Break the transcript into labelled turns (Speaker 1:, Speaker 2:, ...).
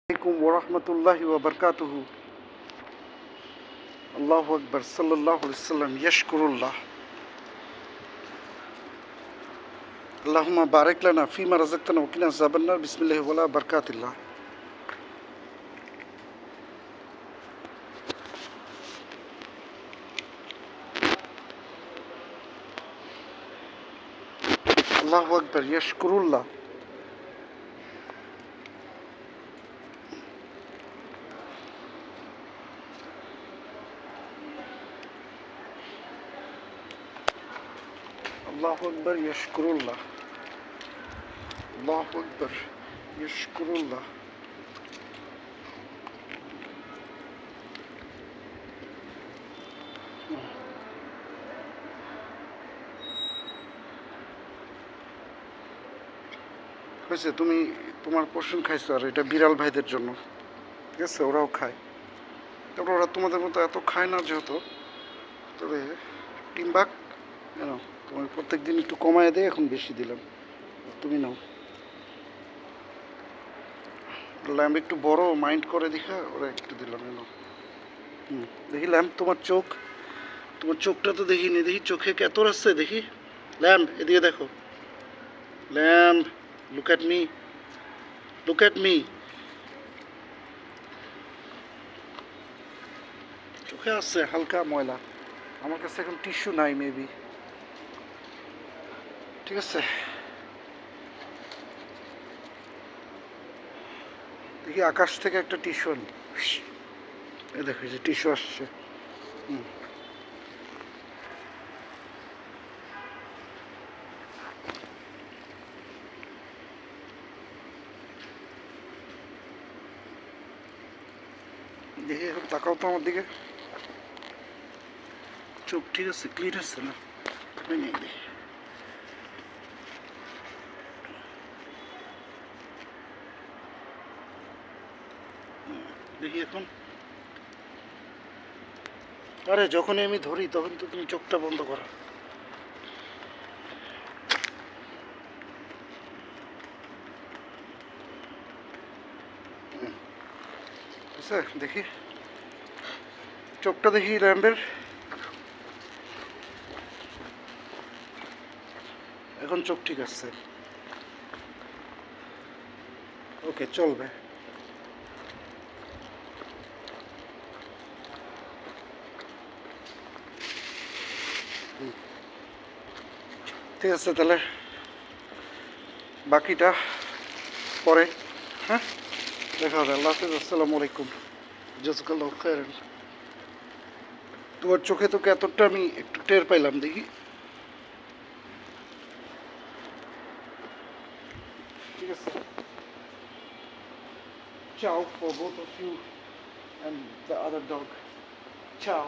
Speaker 1: আলাইকুম ওরহমতুল্লাহি ওবরকাতুহু। আল্লাহু আকবার, সাল্লাল্লাহু আলাইহি ওয়াসাল্লাম। ইয়াশকুরুল্লাহ। আল্লাহুম্মা বারিক লানা ফিমা রাযাকতানা ওয়া কিনা আযাবান নার। বিসমিল্লাহি ওয়ালা বারাকাতিল্লাহ। আল্লাহু আকবার, ইয়াশকুরুল্লাহ। আল্লাহু আকবার, ইয়াশকুরুল্লাহ। আল্লাহু আকবার, ইয়াশকুরুল্লাহ। হয়েছে, তুমি তোমার পোর্শন খাইছো, আর এটা বিড়াল ভাইদের জন্য। ঠিক আছে, ওরাও খায়। তারপর ওরা তোমাদের মতো এত খায় না যেহেতু, তবে টিমবাক কেন তোমার প্রত্যেক দিন একটু কমায় দেয়, এখন বেশি দিলাম, তুমি নাও। ল্যাম্প একটু বড় মাইন্ড করে দেখা ওরা একটু দিলাম এনো। দেখি ল্যাম্প, তোমার চোখটা তো দেখিনি, দেখি চোখে কেতর আসছে দেখি। ল্যাম্প এদিকে দেখো। Lamp, look at me, look at me. চোখে আসছে হালকা ময়লা। আমার কাছে এখন টিস্যু নাই, মেবি। ঠিক আছে, দেখি আকাশ থেকে একটা টিস্যু আনি। এ দেখো, যে টিস্যু আসছে। দেখি এখন তাকাও তো আমার দিকে। চোখ ঠিক আছে, ক্লিন আছে না? নেই, দেখি। দেখি এখন। আরে যখনই আমি ধরি তখন তো তুমি চোখটা বন্ধ করো। আচ্ছা, দেখি চোখটা, দেখি ল্যাম্পের। এখন চোখ ঠিক আছে, ওকে, চলবে। ঠিক আছে, তাহলে বাকিটা পরে। হ্যাঁ, দেখা হবে। আল্লাহ হাফিজ, আসসালামু আলাইকুম, জাযাকাল্লাহু খাইরান। তোমার চোখে তো এতটা আমি একটু টের পাইলাম, দেখি। ঠিক আছে, ciao for both of you and the other dog. Ciao.